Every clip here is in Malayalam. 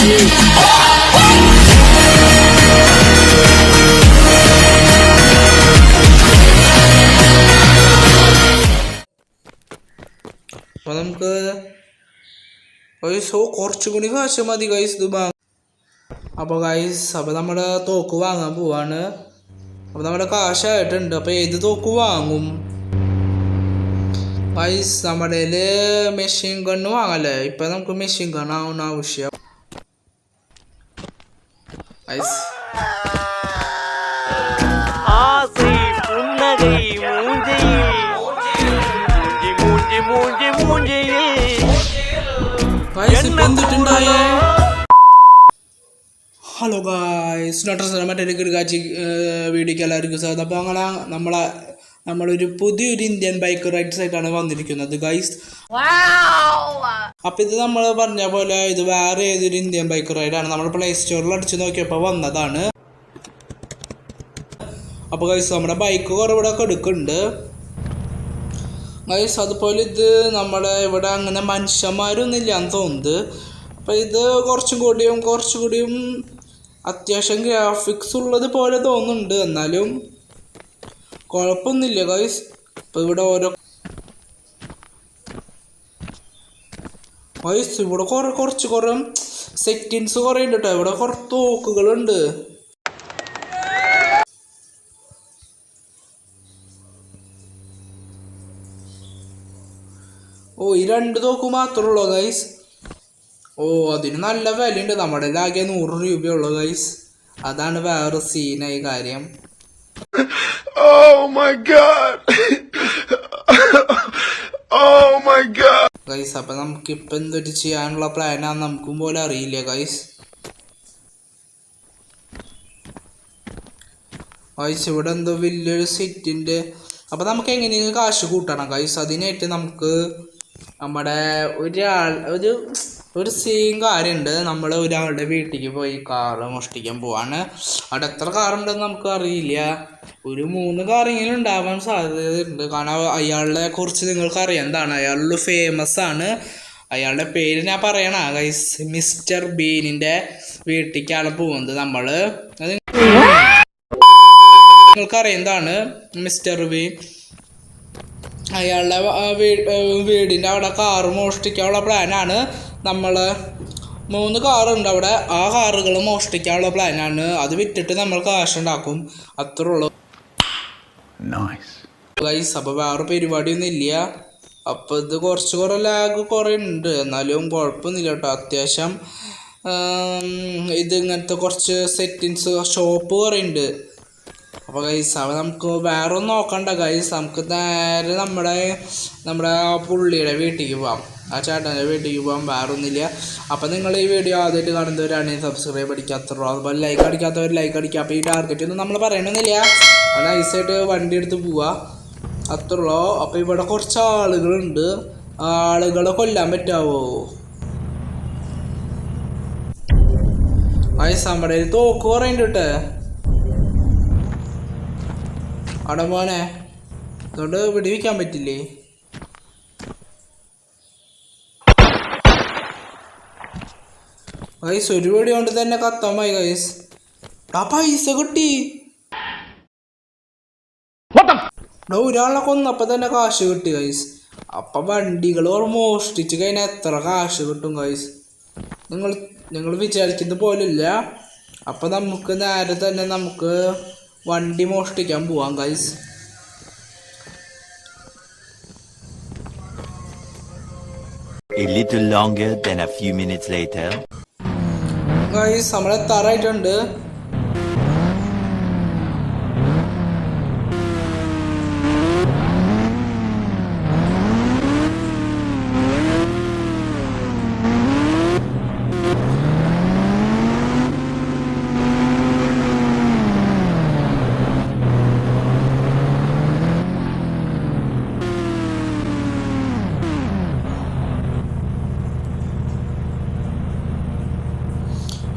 അപ്പോൾ നമുക്ക് കുറച്ചുകൂടി കാശ് മതി ഗൈസ് ഇത് വാങ്ങാം. അപ്പോൾ ഗൈസ് അപ്പോൾ നമ്മുടെ തോക്ക് വാങ്ങാൻ പോവാണ്. അപ്പോൾ നമ്മുടെ കാശായിട്ടുണ്ട്. അപ്പോൾ ഏത് തോക്ക് വാങ്ങും ഗൈസ്? നമ്മുടെ മെഷീൻ ഗണ്ണ് വാങ്ങല്ലേ. ഇപ്പം നമുക്ക് മെഷീൻ ഗണ്ണാണ് ആവശ്യം ഗൈസ്. ഹലോ ഗായ്സ്, മറ്റൊരു കിടക്കാച്ചി വീഡിയോക്ക് എല്ലാവർക്കും സ്വാഗതം. അപ്പോൾ അങ്ങനെ നമ്മളൊരു പുതിയൊരു ഇന്ത്യൻ ബൈക്ക് റൈഡ്സ് ആയിട്ടാണ് വന്നിരിക്കുന്നത് ഗൈസ്. അപ്പോൾ ഇത് നമ്മൾ പറഞ്ഞ പോലെ ഇത് വേറെ ഏതൊരു ഇന്ത്യൻ ബൈക്ക് റൈഡാണ്. നമ്മൾ പ്ലേ സ്റ്റോറിൽ അടിച്ച് നോക്കിയപ്പോൾ വന്നതാണ്. അപ്പോൾ ഗൈസ് നമ്മുടെ ബൈക്ക് കുറേ ഇവിടെ എടുക്കുന്നുണ്ട് ഗൈസ്. അതുപോലെ ഇത് നമ്മുടെ ഇവിടെ അങ്ങനെ മനുഷ്യന്മാരൊന്നും ഇല്ലാന്ന് തോന്നുന്നത്. അപ്പോൾ ഇത് കുറച്ചുകൂടിയും അത്യാവശ്യം ഗ്രാഫിക്സ് ഉള്ളത് പോലെ തോന്നുന്നുണ്ട്. എന്നാലും കുഴപ്പമൊന്നുമില്ല ഗൈസ്. ഇപ്പോൾ ഇവിടെ ഇവിടെ കുറച്ച് സെറ്റിങ്സ് കുറേ ഉണ്ട് കേട്ടോ. ഇവിടെ കുറച്ച് തോക്കുകളുണ്ട്. ഈ 2 തോക്ക് മാത്രമേ ഉള്ളൂ ഗൈസ്. അതിന് നല്ല വിലയുണ്ട്. നമ്മുടെ ആകെ 100 രൂപയുള്ളൂ ഗൈസ്. അതാണ് വേറെ സീനായി കാര്യം. ഗൈസ് അപ്പം നമുക്കിപ്പോൾ എന്തൊരു ചെയ്യാനുള്ള പ്ലാനാന്ന് നമുക്കും പോലെ അറിയില്ല ഗൈസ്. ഇവിടെ എന്തോ വലിയൊരു സെറ്റിൻ്റെ. അപ്പം നമുക്ക് എങ്ങനെയെങ്കിലും കാശ് കൂട്ടണം ഗൈസ്. അതിനായിട്ട് നമുക്ക് നമ്മുടെ ഒരു സെയിം കാര്യമുണ്ട്. നമ്മൾ ഒരാളുടെ വീട്ടിലേക്ക് പോയി കാറ് മോഷ്ടിക്കാൻ പോവാണ്. അവിടെ എത്ര കാറുണ്ടെന്ന് നമുക്ക് അറിയില്ല. ഒരു 3 കാറെങ്കിലും ഉണ്ടാവാൻ സാധ്യതയുണ്ട്. കാരണം അയാളെ കുറിച്ച് നിങ്ങൾക്ക് അറിയാം. എന്താണ് അയാളുടെ ഫേമസ് ആണ്. അയാളുടെ പേര് ഞാൻ പറയണ ഗൈസ്. മിസ്റ്റർ ബീനിൻ്റെ വീട്ടിലേക്കാണ് പോകുന്നത് നമ്മൾ. അത് നിങ്ങൾക്കറിയാം എന്താണ് മിസ്റ്റർ ബീൻ. അയാളുടെ വീടിൻ്റെ അവിടെ കാറ് മോഷ്ടിക്കാനുള്ള പ്ലാനാണ്. നമ്മൾ 3 കാറുണ്ട് അവിടെ. ആ കാറുകൾ മോഷ്ടിക്കാനുള്ള പ്ലാനാണ്. അത് വിറ്റിട്ട് നമ്മൾ കാശുണ്ടാക്കും. അത്രേ ഉള്ളൂ ഗൈസ്. അപ്പോൾ വേറെ പരിപാടിയൊന്നും ഇല്ല. അപ്പോൾ ഇത് കുറേ ലാഗ് കുറേ ഉണ്ട്. എന്നാലും കുഴപ്പമൊന്നുമില്ല കേട്ടോ. അത്യാവശ്യം ഇതിങ്ങനത്തെ കുറച്ച് സെറ്റിങ്സ് ഷോപ്പ് കുറേ ഉണ്ട്. അപ്പോൾ ഗൈസ് അപ്പോൾ നമുക്ക് വേറെ ഒന്നും നോക്കണ്ട ഗൈസ്. നമുക്ക് നേരെ നമ്മുടെ പുള്ളിയുടെ വീട്ടിലേക്ക് പോവാം. ആ ചേട്ടൻ്റെ വീട്ടിലേക്ക് പോകാൻ വേറെ ഒന്നുമില്ല. അപ്പോൾ നിങ്ങൾ ഈ വീഡിയോ ആദ്യമായിട്ട് കാണുന്നവരാണെങ്കിൽ സബ്സ്ക്രൈബ് അടിക്കാത്തവരോ അതുപോലെ ലൈക്ക് അടിക്കാത്തവർ ലൈക്ക് അടിക്കുക. അപ്പോൾ ഈ ടാർഗറ്റ് ഒന്നും നമ്മൾ പറയണമെന്നില്ല. നൈസായിട്ട് വണ്ടി എടുത്ത് പോവുക, അത്രേ ഉള്ളൂ. അപ്പോൾ ഇവിടെ കുറച്ച് ആളുകളുണ്ട്. ആളുകളെ കൊല്ലാൻ പറ്റാവോ ഗൈസ്? നമ്മുടെ തോക്ക് കുറയുണ്ട് കേട്ടെ അവിടെ മോനെ. അതുകൊണ്ട് വെടിവെക്കാൻ പറ്റില്ലേ? ഗൈസ് ഒരു വെടി കൊണ്ട് തന്നെ കത്തമായി ഗൈസ്. ആ പൈസ കിട്ടി. ഒരാളെ കൊന്നപ്പോൾ തന്നെ കാശ് കിട്ടി ഗൈസ്. അപ്പം വണ്ടികൾ മോഷ്ടിച്ച് കഴിഞ്ഞാൽ എത്ര കാശ് കിട്ടും ഗൈസ്? നിങ്ങൾ വിചാരിക്കുന്ന പോലില്ല. അപ്പം നമുക്ക് നേരെ തന്നെ നമുക്ക് വണ്ടി മോഷ്ടിക്കാൻ പോവാം guys. A little longer than a few minutes later. Guys നമ്മളെ എത്താറായിട്ടുണ്ട്.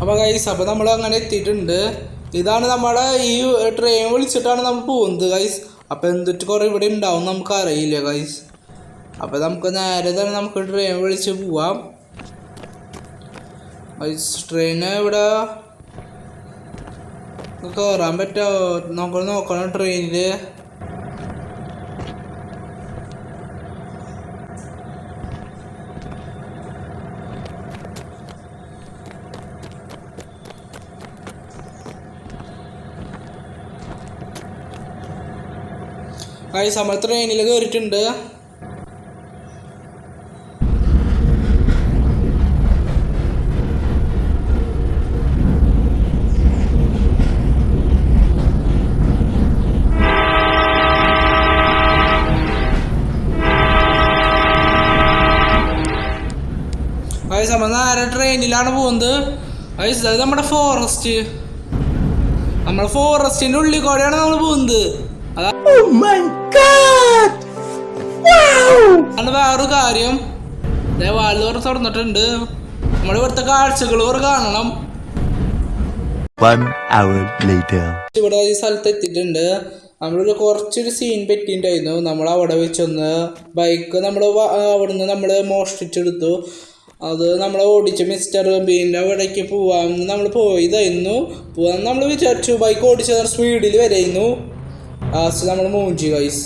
അപ്പോൾ ഗൈസ് അപ്പോൾ നമ്മൾ അങ്ങനെ എത്തിയിട്ടുണ്ട്. ഇതാണ് നമ്മുടെ ഈ ട്രെയിൻ വിളിച്ചിട്ടാണ് നമ്മൾ പോകുന്നത് ഗൈസ്. അപ്പോൾ എന്തിട്ട് കുറേ ഇവിടെ ഉണ്ടാവും നമുക്ക് അറിയില്ല ഗൈസ്. അപ്പോൾ നമുക്ക് നേരെ തന്നെ നമുക്ക് ട്രെയിൻ വിളിച്ച് പോവാം. ട്രെയിന് ഇവിടെ കയറാൻ പറ്റുമോ നമുക്ക് നോക്കണം ട്രെയിനില്. നമ്മൾ ട്രെയിനിൽ കയറിയിട്ടുണ്ട്. നമ്മൾ നേരെ ട്രെയിനിലാണ് പോകുന്നത്. അത് നമ്മുടെ ഫോറസ്റ്റ്, നമ്മുടെ ഫോറസ്റ്റിന്റെ ഉള്ളിൽ കൂടെയാണ് നമ്മൾ പോകുന്നത്. അതാണ് വേറൊരു കാര്യം. വാല് തുറന്നിട്ടുണ്ട്. നമ്മുടെ ഇവിടുത്തെ കാഴ്ചകൾ കാണണം. ഇവിടെ ഈ സ്ഥലത്ത് എത്തിയിട്ടുണ്ട്. നമ്മളൊരു കുറച്ചൊരു സീൻ പറ്റിയിട്ടുണ്ടായിരുന്നു. നമ്മൾ അവിടെ വെച്ചൊന്ന് ബൈക്ക് അവിടുന്ന് നമ്മൾ മോഷ്ടിച്ചെടുത്തു. അത് നമ്മൾ ഓടിച്ച് മിസ്റ്റർ ബീൻ്റെ അവിടേക്ക് പോവാമെന്ന് നമ്മൾ പോയതായിരുന്നു. പോവാൻ നമ്മൾ വിചാരിച്ചു. ബൈക്ക് ഓടിച്ച് സ്പീഡിൽ വരായിരുന്നു. ലാസ്റ്റ് നമ്മൾ മൂഞ്ചി ഗൈസ്.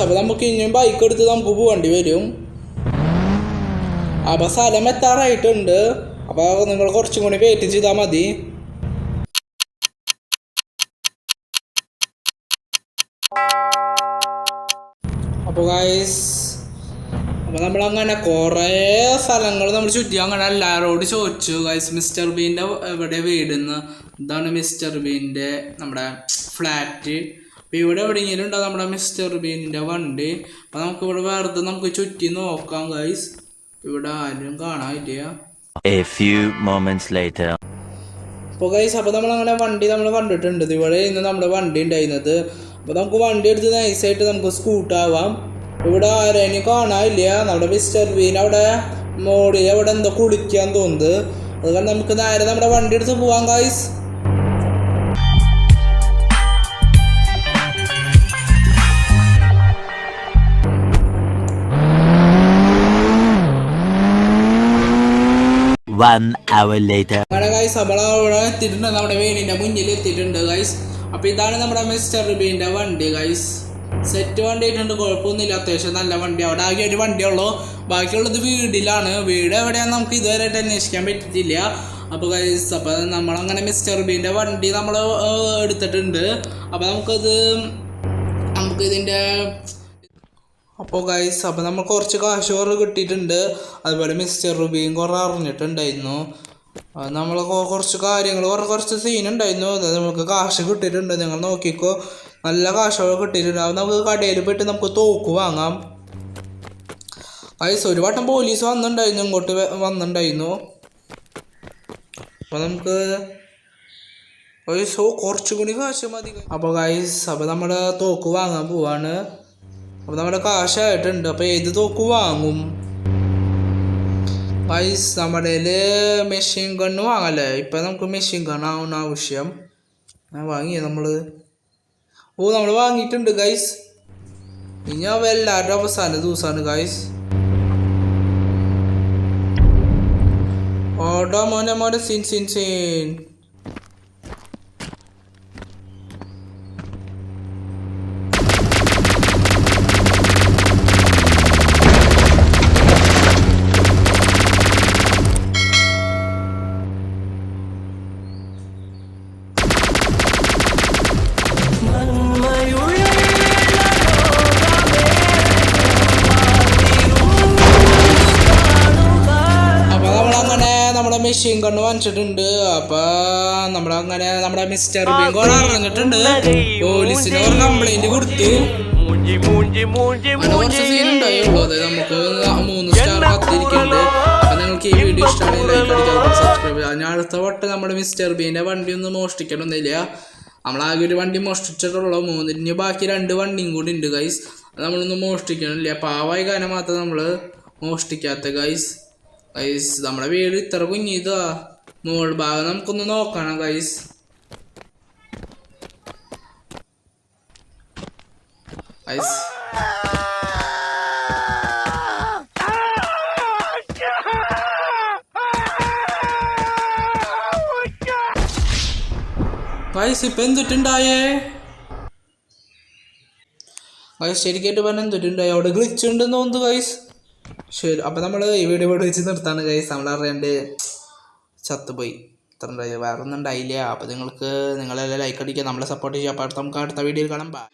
അപ്പോൾ നമുക്ക് ഇനിയും ബൈക്ക് എടുത്ത് നമുക്ക് പോകേണ്ടി വരും. അപ്പോൾ സ്ഥലം എത്താറായിട്ടുണ്ട്. അപ്പോൾ നിങ്ങൾ കുറച്ചും കൂടി വെയിറ്റ് ചെയ്താൽ മതി. അപ്പോൾ നമ്മളങ്ങനെ കുറേ സ്ഥലങ്ങൾ നമ്മൾ ചുറ്റി. അങ്ങനെ എല്ലാവരോട് ചോദിച്ചു മിസ്റ്റർ ബീൻ്റെ എവിടെ വീടുന്ന്. ഇതാണ് മിസ്റ്റർ ബീൻ്റെ നമ്മുടെ ഫ്ലാറ്റ്. അപ്പോൾ ഇവിടെ എവിടെയെങ്കിലും ഉണ്ടാകും നമ്മുടെ മിസ്റ്റർ ബീനിൻ്റെ വണ്ടി. അപ്പോൾ നമുക്ക് ഇവിടെ വെറുതെ നമുക്ക് ചുറ്റി നോക്കാം ഗൈസ്. ഇവിടെ ആരും കാണാനില്ല. അപ്പോൾ അപ്പോൾ നമ്മളങ്ങനെ വണ്ടി നമ്മൾ കണ്ടിട്ടുണ്ട്. ഇവിടെ ഇന്ന് നമ്മുടെ വണ്ടി ഉണ്ടായിരുന്നത്. അപ്പോൾ നമുക്ക് വണ്ടി എടുത്ത് നൈസായിട്ട് നമുക്ക് സ്കൂട്ടാവാം. ഇവിടെ ആരെയും കാണാനില്ല. നമ്മുടെ മിസ്റ്റർ ബീൻ അവിടെ മോളിൽ അവിടെ എന്തോ കുളിക്കാൻ തോന്നുന്നത്. അതുകൊണ്ട് നമുക്ക് നേരെ നമ്മുടെ വണ്ടി എടുത്ത് പോവാം ഗൈസ്. അങ്ങനെ ഗൈസ് നമ്മളവിടെ എത്തിയിട്ടുണ്ട്. നമ്മുടെ വീടിൻ്റെ മുന്നിൽ എത്തിയിട്ടുണ്ട് ഗൈസ്. അപ്പോൾ ഇതാണ് നമ്മുടെ മിസ്റ്റർ ബീൻ്റെ വണ്ടി ഗൈസ്. സെറ്റ് വണ്ടി ആയിട്ടുണ്ട്. കുഴപ്പമൊന്നുമില്ല. അത്യാവശ്യം നല്ല വണ്ടി. അവിടെ ആകെ ഒരു വണ്ടിയുള്ളൂ. ബാക്കിയുള്ളത് വീടിലാണ്. വീട് എവിടെയാണെന്ന് നമുക്ക് ഇതുവരെയായിട്ട് അന്വേഷിക്കാൻ പറ്റിയിട്ടില്ല. അപ്പോൾ ഗൈസ് അപ്പോൾ നമ്മളങ്ങനെ മിസ്റ്റർ ബീൻ്റെ വണ്ടി നമ്മൾ എടുത്തിട്ടുണ്ട്. അപ്പോൾ നമുക്കിതിൻ്റെ അപ്പോൾ അപ്പോൾ നമ്മൾ കുറച്ച് കാശ് കുറവ് കിട്ടിയിട്ടുണ്ട്. അതുപോലെ മിസ്റ്റർ ബീൻ കുറേ അറിഞ്ഞിട്ടുണ്ടായിരുന്നു. നമ്മൾ കുറച്ച് കാര്യങ്ങൾ കുറച്ച് സീനുണ്ടായിരുന്നു. അതായത് നമുക്ക് കാശ് കിട്ടിയിട്ടുണ്ട്. നിങ്ങൾ നോക്കിക്കോ, നല്ല കാശൊക്കെ കിട്ടിയിട്ടുണ്ട്. അത് നമുക്ക് കടയിൽ പോയിട്ട് നമുക്ക് തോക്ക് വാങ്ങാം. ഒരു വട്ടം പോലീസ് വന്നിട്ടുണ്ടായിരുന്നു, ഇങ്ങോട്ട് വന്നിട്ടുണ്ടായിരുന്നു. അപ്പോൾ നമുക്ക് കുറച്ചും കൂടി കാശ് മതി. അപ്പോൾ അപ്പോൾ നമ്മുടെ തോക്ക് വാങ്ങാൻ പോവാണ്. അപ്പോൾ നമ്മുടെ കാശായിട്ടുണ്ട്. അപ്പോൾ ഏത് തോക്ക് വാങ്ങും നമ്മുടെ മെഷീൻ ഗണ്ണ് വാങ്ങല്ലേ. ഇപ്പം നമുക്ക് മെഷീൻ ഗണ്ണാണ് ആവശ്യം. വാങ്ങിയ നമ്മൾ വാങ്ങിയിട്ടുണ്ട് ഗൈസ്. ഇനി എല്ലാവരുടെ അവസാന ദിവസമാണ് ഗൈസ്. ഓടാ മോനെ സീൻ. മെഷീൻ ഗണ്ണ് വാങ്ങിച്ചിട്ടുണ്ട്. അപ്പോൾ നമ്മുടെ മിസ്റ്റർ ബീൻ കുറെ അറിഞ്ഞിട്ടുണ്ട്. പോലീസിന് ഒരു കംപ്ലൈന്റ് കൊടുത്തു. കുറച്ച് സീൻ ഉണ്ടായുള്ളൂ. അതായത് നമുക്ക് 3 സ്റ്റാർ കത്തിരിക്കുന്നുണ്ട്. അപ്പം നിങ്ങൾക്ക് ഈ വീഡിയോ ഇഷ്ടമാണെങ്കിൽ ലൈക്ക് അടിക്കുക, സബ്സ്ക്രൈബ് ചെയ്യുക. ഞാൻ അടുത്ത വട്ടം നമ്മുടെ മിസ്റ്റർ ബീൻ്റെ വണ്ടി ഒന്നും മോഷ്ടിക്കണമെന്നില്ല. നമ്മളാകെ ഒരു വണ്ടി മോഷ്ടിച്ചിട്ടുള്ളൂ. 3 ഇനി ബാക്കി 2 വണ്ടിയും കൂടി ഉണ്ട് ഗൈസ്. അത് നമ്മളൊന്നും മോഷ്ടിക്കണില്ല. പാവായി കാരണം മാത്രം നമ്മൾ മോഷ്ടിക്കാത്ത ഗൈസ്. നമ്മുടെ വീട് ഇത്ര കുഞ്ഞിതാ. മോൾ ഭാഗം നമുക്കൊന്ന് നോക്കണം ഗൈസ്. ഗൈസ് ഗൈസ് ഇപ്പൊ എന്തിട്ടുണ്ടായേ ഗൈസ്? ശരിക്കായിട്ട് പറഞ്ഞാൽ എന്തിട്ടുണ്ടായി? അവിടെ ഗ്ലിച്ച് ഉണ്ടെന്ന് തോന്നുന്നു ഗൈസ്. ശരി, അപ്പം നമ്മൾ ഈ വീഡിയോ ഇവിടെ വെച്ച് നിർത്താണ് ഗൈസ്. നമ്മളറിയാണ്ട് ചത്തുപോയി. ഇത്ര ഉണ്ടായി, വേറെ ഒന്നും ഉണ്ടായില്ല. അപ്പം നിങ്ങളെല്ലാം ലൈക്ക് അടിക്കുക, നമ്മളെ സപ്പോർട്ട് ചെയ്യുക. അപ്പം നമുക്ക് അടുത്ത വീഡിയോയിൽ കാണാം. ബൈ.